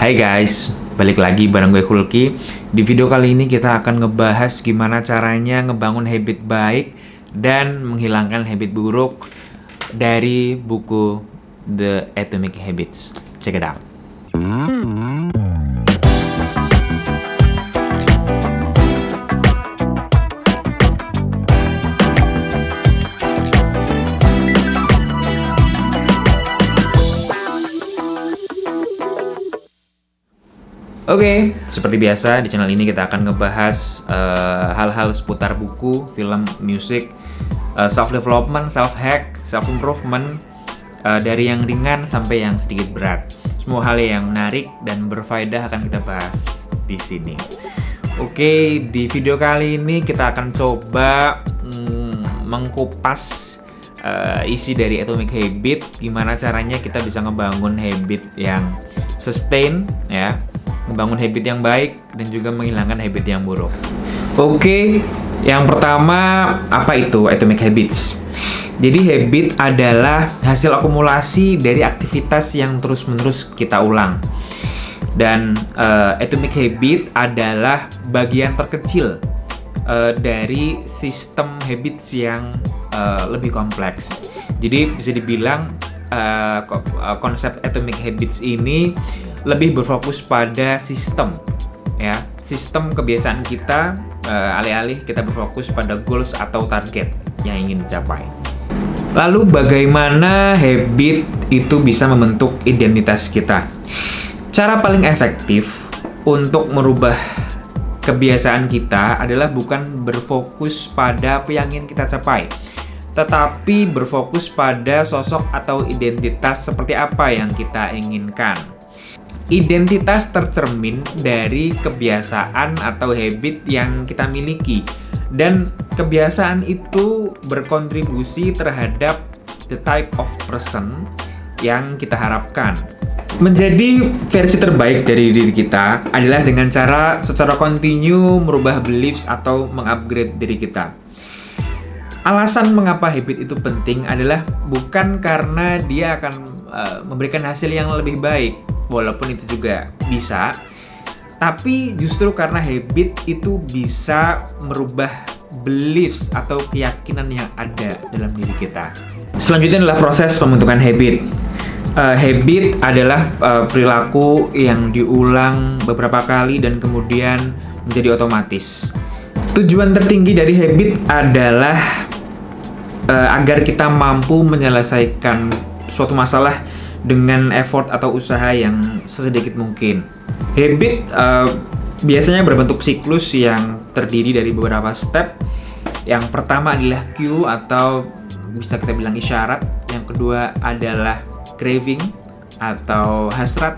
Hai guys, balik lagi bareng gue Kulki. Di video kali ini kita akan ngebahas gimana caranya ngebangun habit baik dan menghilangkan habit buruk dari buku The Atomic Habits. Check it out. Oke, seperti biasa di channel ini kita akan ngebahas hal-hal seputar buku, film, musik, self-development, self-hack, self-improvement, dari yang ringan sampai yang sedikit berat. Semua hal yang menarik dan berfaedah akan kita bahas di sini. Oke, di video kali ini kita akan coba mengkupas isi dari Atomic Habit, gimana caranya kita bisa ngebangun habit yang sustain, ya, membangun habit yang baik dan juga menghilangkan habit yang buruk. Oke, yang pertama, apa itu Atomic Habits? Jadi habit adalah hasil akumulasi dari aktivitas yang terus-menerus kita ulang. Dan Atomic Habit adalah bagian terkecil dari sistem habits yang lebih kompleks. Jadi bisa dibilang konsep Atomic Habits ini lebih berfokus pada sistem, ya, sistem kebiasaan kita, alih-alih kita berfokus pada goals atau target yang ingin dicapai. Lalu bagaimana habit itu bisa membentuk identitas kita? Cara paling efektif untuk merubah kebiasaan kita adalah bukan berfokus pada apa yang ingin kita capai, tetapi berfokus pada sosok atau identitas seperti apa yang kita inginkan. Identitas tercermin dari kebiasaan atau habit yang kita miliki, dan kebiasaan itu berkontribusi terhadap the type of person yang kita harapkan. Menjadi versi terbaik dari diri kita adalah dengan cara secara kontinu merubah beliefs atau mengupgrade diri kita. Alasan mengapa habit itu penting adalah bukan karena dia akan memberikan hasil yang lebih baik, walaupun itu juga bisa, tapi justru karena habit itu bisa merubah beliefs atau keyakinan yang ada dalam diri kita. Selanjutnya adalah proses pembentukan habit. Habit adalah perilaku yang diulang beberapa kali dan kemudian menjadi otomatis. Tujuan tertinggi dari habit adalah agar kita mampu menyelesaikan suatu masalah dengan effort atau usaha yang sesedikit mungkin. Habit biasanya berbentuk siklus yang terdiri dari beberapa step. Yang pertama adalah cue atau bisa kita bilang isyarat. Yang kedua adalah craving atau hasrat.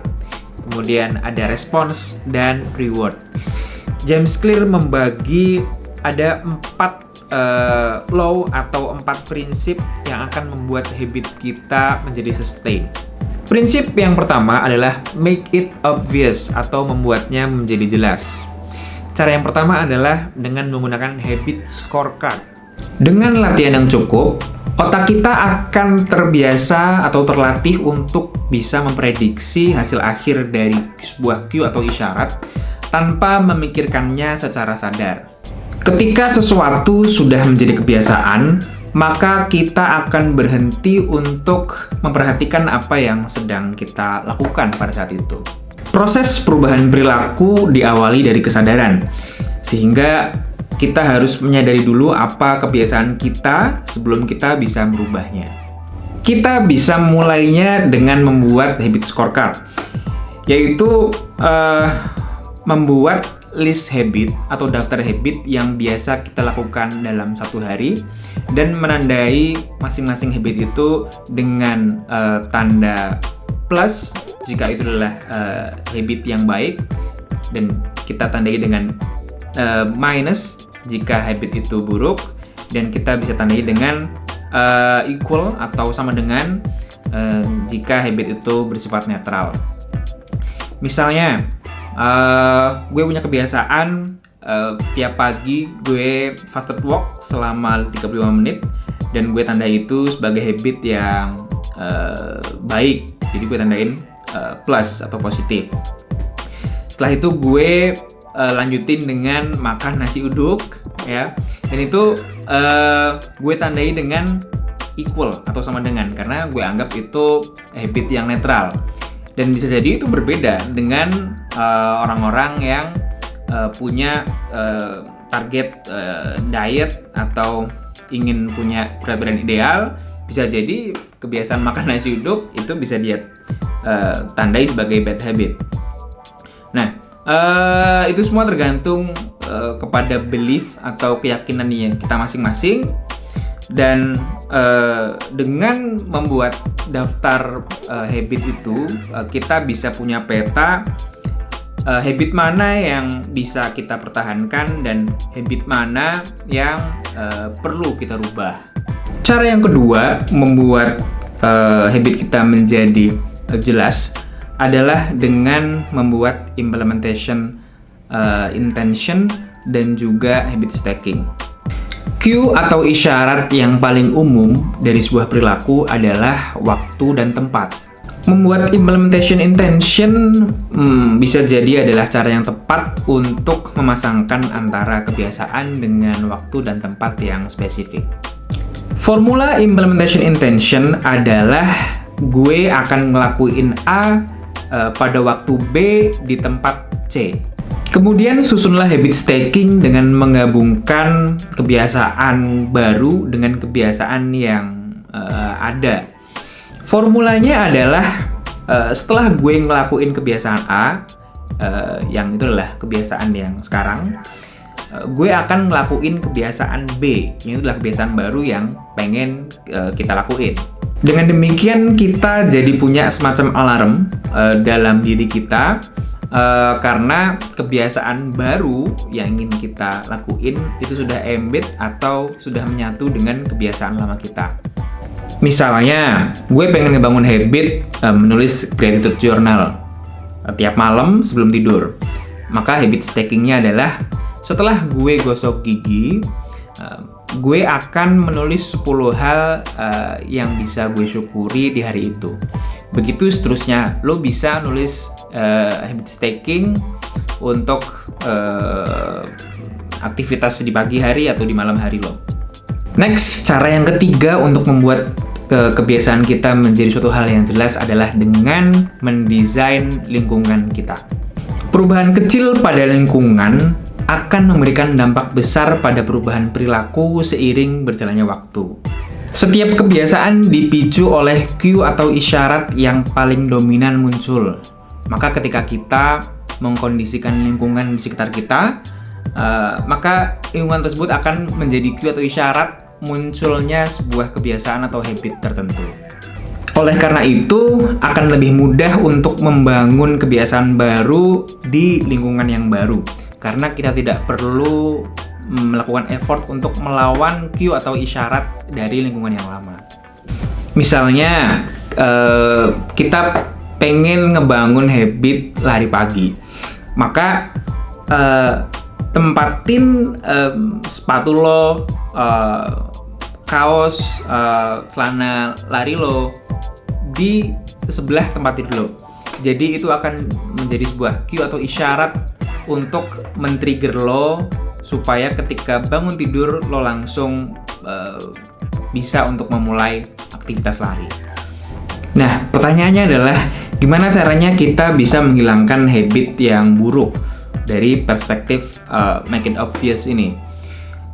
Kemudian ada response dan reward. James Clear membagi ada 4 law atau 4 prinsip yang akan membuat habit kita menjadi sustain. Prinsip yang pertama adalah make it obvious atau membuatnya menjadi jelas. Cara yang pertama adalah dengan menggunakan habit scorecard. Dengan latihan yang cukup, otak kita akan terbiasa atau terlatih untuk bisa memprediksi hasil akhir dari sebuah cue atau isyarat tanpa memikirkannya secara sadar. Ketika sesuatu sudah menjadi kebiasaan, maka kita akan berhenti untuk memperhatikan apa yang sedang kita lakukan pada saat itu. Proses perubahan perilaku diawali dari kesadaran, sehingga kita harus menyadari dulu apa kebiasaan kita sebelum kita bisa merubahnya. Kita bisa mulainya dengan membuat habit scorecard, yaitu membuat list habit atau daftar habit yang biasa kita lakukan dalam satu hari dan menandai masing-masing habit itu dengan tanda plus jika itu adalah habit yang baik, dan kita tandai dengan minus jika habit itu buruk, dan kita bisa tandai dengan equal atau sama dengan jika habit itu bersifat netral. Misalnya gue punya kebiasaan tiap pagi gue fasted walk selama 35 menit dan gue tandai itu sebagai habit yang baik. Jadi gue tandain plus atau positif. Setelah itu gue lanjutin dengan makan nasi uduk ya. Dan itu gue tandai dengan equal atau sama dengan, karena gue anggap itu habit yang netral. Dan bisa jadi itu berbeda dengan orang-orang yang punya target diet atau ingin punya berat badan ideal. Bisa jadi kebiasaan makan nasi uduk itu bisa dia tandai sebagai bad habit. Nah, itu semua tergantung kepada belief atau keyakinan yang kita masing-masing. Dan dengan membuat daftar habit itu, kita bisa punya peta habit mana yang bisa kita pertahankan dan habit mana yang perlu kita rubah. Cara yang kedua membuat habit kita menjadi jelas adalah dengan membuat implementation intention dan juga habit stacking. Cue atau isyarat yang paling umum dari sebuah perilaku adalah waktu dan tempat. Membuat implementation intention bisa jadi adalah cara yang tepat untuk memasangkan antara kebiasaan dengan waktu dan tempat yang spesifik. Formula implementation intention adalah gue akan ngelakuin A pada waktu B di tempat C. Kemudian susunlah habit stacking dengan menggabungkan kebiasaan baru dengan kebiasaan yang ada. Formulanya adalah setelah gue ngelakuin kebiasaan A, yang itu adalah kebiasaan yang sekarang, gue akan ngelakuin kebiasaan B, yang itu adalah kebiasaan baru yang pengen kita lakuin. Dengan demikian kita jadi punya semacam alarm dalam diri kita. Karena kebiasaan baru yang ingin kita lakuin itu sudah embed atau sudah menyatu dengan kebiasaan lama kita. Misalnya, gue pengen ngebangun habit menulis gratitude journal tiap malam sebelum tidur. Maka habit stackingnya adalah setelah gue gosok gigi, gue akan menulis 10 hal yang bisa gue syukuri di hari itu. Begitu seterusnya, lo bisa nulis habit stacking untuk aktivitas di pagi hari atau di malam hari lo. Next, cara yang ketiga untuk membuat kebiasaan kita menjadi suatu hal yang jelas adalah dengan mendesain lingkungan kita. Perubahan kecil pada lingkungan akan memberikan dampak besar pada perubahan perilaku seiring berjalannya waktu. Setiap kebiasaan dipicu oleh cue atau isyarat yang paling dominan muncul. Maka ketika kita mengkondisikan lingkungan di sekitar kita, maka lingkungan tersebut akan menjadi cue atau isyarat munculnya sebuah kebiasaan atau habit tertentu. Oleh karena itu, akan lebih mudah untuk membangun kebiasaan baru di lingkungan yang baru. Karena kita tidak perlu melakukan effort untuk melawan cue atau isyarat dari lingkungan yang lama. Misalnya, kita pengen ngebangun habit lari pagi, maka tempatin sepatu lo, kaos, celana lari lo di sebelah tempat tidur lo. Jadi itu akan menjadi sebuah cue atau isyarat untuk men-trigger lo supaya ketika bangun tidur lo langsung bisa untuk memulai aktivitas lari. Nah, pertanyaannya adalah gimana caranya kita bisa menghilangkan habit yang buruk dari perspektif make it obvious ini?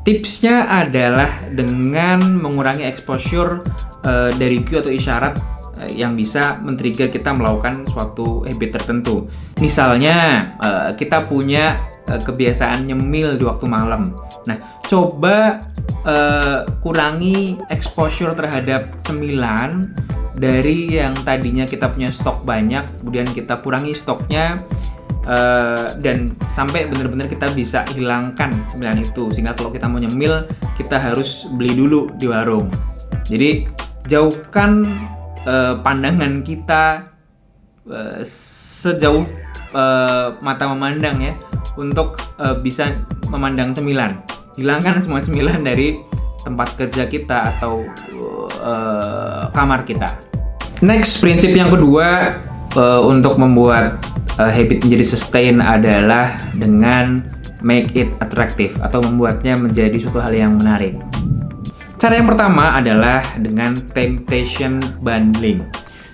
Tipsnya adalah dengan mengurangi exposure dari cue atau isyarat yang bisa men-trigger kita melakukan suatu habit tertentu. Misalnya, kita punya kebiasaan nyemil di waktu malam. Nah, coba kurangi exposure terhadap cemilan dari yang tadinya kita punya stok banyak, kemudian kita kurangi stoknya dan sampai benar-benar kita bisa hilangkan cemilan itu, sehingga kalau kita mau nyemil kita harus beli dulu di warung. Jadi jauhkan pandangan kita sejauh mata memandang ya, untuk bisa memandang cemilan. Hilangkan semua cemilan dari tempat kerja kita atau kamar kita. Next, prinsip yang kedua untuk membuat habit menjadi sustain adalah dengan make it attractive atau membuatnya menjadi suatu hal yang menarik. Cara yang pertama adalah dengan temptation bundling.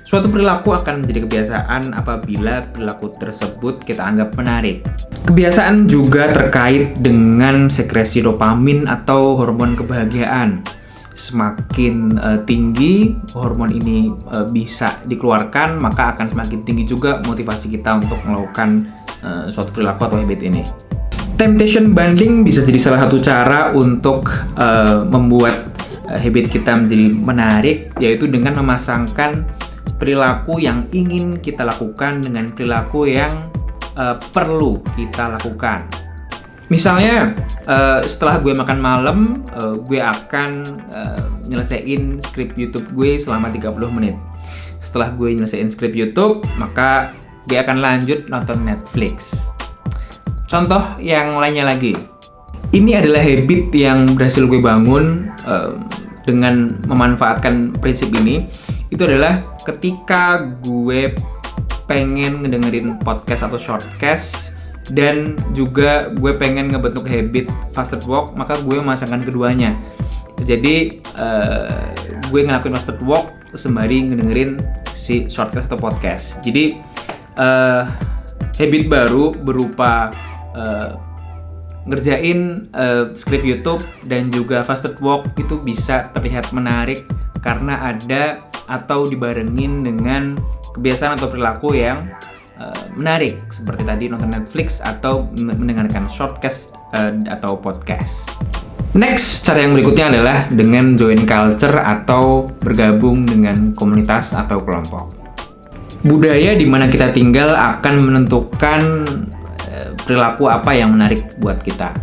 Suatu perilaku akan menjadi kebiasaan apabila perilaku tersebut kita anggap menarik. Kebiasaan juga terkait dengan sekresi dopamin atau hormon kebahagiaan. Semakin tinggi hormon ini bisa dikeluarkan, maka akan semakin tinggi juga motivasi kita untuk melakukan suatu perilaku atau habit ini. Temptation bundling bisa jadi salah satu cara untuk membuat habit kita menjadi menarik, yaitu dengan memasangkan perilaku yang ingin kita lakukan dengan perilaku yang perlu kita lakukan. Misalnya, setelah gue makan malam, gue akan nyelesain skrip YouTube gue selama 30 menit. Setelah gue nyelesain skrip YouTube, maka gue akan lanjut nonton Netflix. Contoh yang lainnya lagi. Ini adalah habit yang berhasil gue bangun dengan memanfaatkan prinsip ini. Itu adalah ketika gue pengen ngedengerin podcast atau shortcast dan juga gue pengen ngebentuk habit fasted walk, maka gue memasangkan keduanya. Jadi gue ngelakuin fasted walk sembari ngedengerin si shortcast atau podcast. Jadi habit baru berupa ngerjain skrip YouTube dan juga fasted walk itu bisa terlihat menarik karena ada atau dibarengin dengan kebiasaan atau perilaku yang menarik seperti tadi nonton Netflix atau mendengarkan shortcast atau podcast. Next, cara yang berikutnya adalah dengan join culture atau bergabung dengan komunitas atau kelompok. Budaya di mana kita tinggal akan menentukan perilaku apa yang menarik buat kita.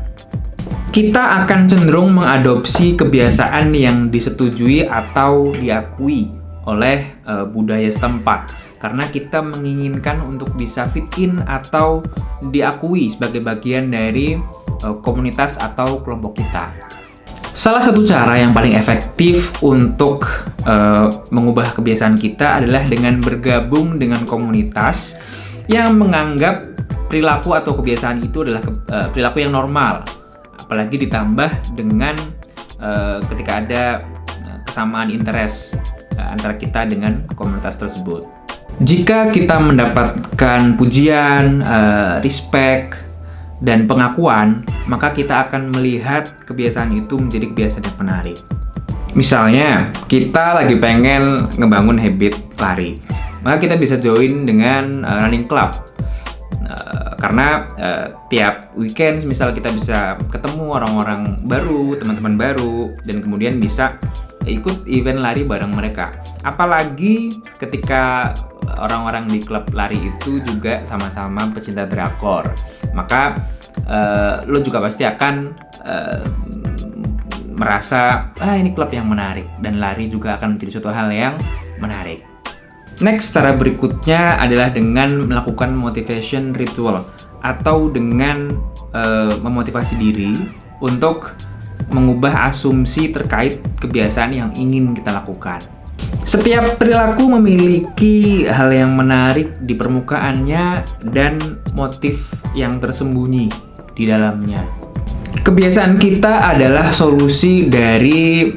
Kita akan cenderung mengadopsi kebiasaan yang disetujui atau diakui oleh budaya setempat karena kita menginginkan untuk bisa fit in atau diakui sebagai bagian dari komunitas atau kelompok kita. Salah satu cara yang paling efektif untuk mengubah kebiasaan kita adalah dengan bergabung dengan komunitas yang menganggap perilaku atau kebiasaan itu adalah perilaku yang normal, apalagi ditambah dengan ketika ada kesamaan interest antara kita dengan komunitas tersebut. Jika kita mendapatkan pujian, respect, dan pengakuan, maka kita akan melihat kebiasaan itu menjadi kebiasaan yang menarik. Misalnya, kita lagi pengen ngebangun habit lari, maka kita bisa join dengan running club. Karena tiap weekend misal kita bisa ketemu orang-orang baru, teman-teman baru, dan kemudian bisa ikut event lari bareng mereka. Apalagi ketika orang-orang di klub lari itu juga sama-sama pecinta drakor, maka lo juga pasti akan merasa ini klub yang menarik, dan lari juga akan menjadi suatu hal yang menarik. Next, cara berikutnya adalah dengan melakukan motivation ritual atau dengan memotivasi diri untuk mengubah asumsi terkait kebiasaan yang ingin kita lakukan. Setiap perilaku memiliki hal yang menarik di permukaannya dan motif yang tersembunyi di dalamnya. Kebiasaan kita adalah solusi dari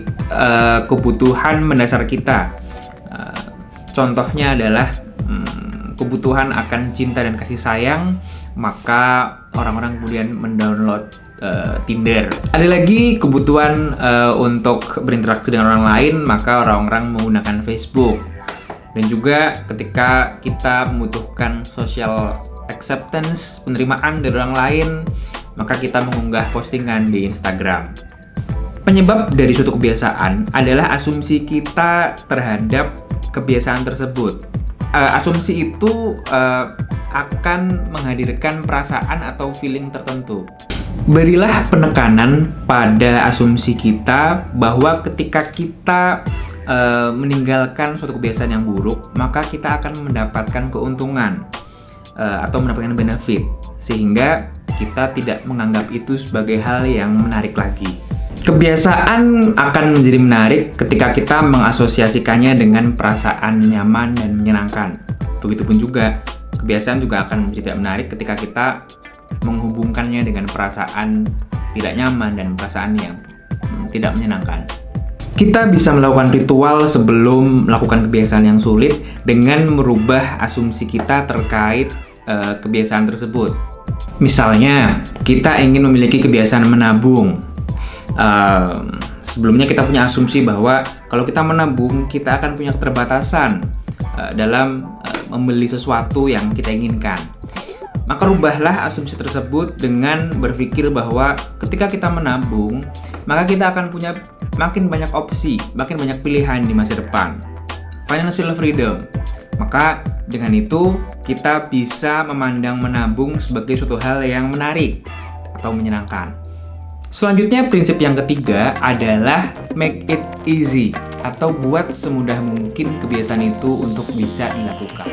kebutuhan mendasar kita. Contohnya adalah kebutuhan akan cinta dan kasih sayang, maka orang-orang kemudian mendownload Tinder. Ada lagi kebutuhan untuk berinteraksi dengan orang lain, maka orang-orang menggunakan Facebook. Dan juga ketika kita membutuhkan social acceptance, penerimaan dari orang lain, maka kita mengunggah postingan di Instagram. Penyebab dari suatu kebiasaan adalah asumsi kita terhadap kebiasaan tersebut. Asumsi itu akan menghadirkan perasaan atau feeling tertentu. Berilah penekanan pada asumsi kita bahwa ketika kita meninggalkan suatu kebiasaan yang buruk, maka kita akan mendapatkan keuntungan atau mendapatkan benefit, sehingga kita tidak menganggap itu sebagai hal yang menarik lagi. Kebiasaan akan menjadi menarik ketika kita mengasosiasikannya dengan perasaan nyaman dan menyenangkan. Begitupun juga kebiasaan juga akan menjadi tidak menarik ketika kita menghubungkannya dengan perasaan tidak nyaman dan perasaan yang tidak menyenangkan. Kita bisa melakukan ritual sebelum melakukan kebiasaan yang sulit dengan merubah asumsi kita terkait kebiasaan tersebut. Misalnya, kita ingin memiliki kebiasaan menabung. Sebelumnya kita punya asumsi bahwa kalau kita menabung, kita akan punya keterbatasan dalam membeli sesuatu yang kita inginkan. Maka rubahlah asumsi tersebut dengan berpikir bahwa ketika kita menabung, maka kita akan punya makin banyak opsi, makin banyak pilihan di masa depan. Financial freedom. Maka dengan itu kita bisa memandang menabung sebagai suatu hal yang menarik atau menyenangkan. Selanjutnya, prinsip yang ketiga adalah make it easy atau buat semudah mungkin kebiasaan itu untuk bisa dilakukan.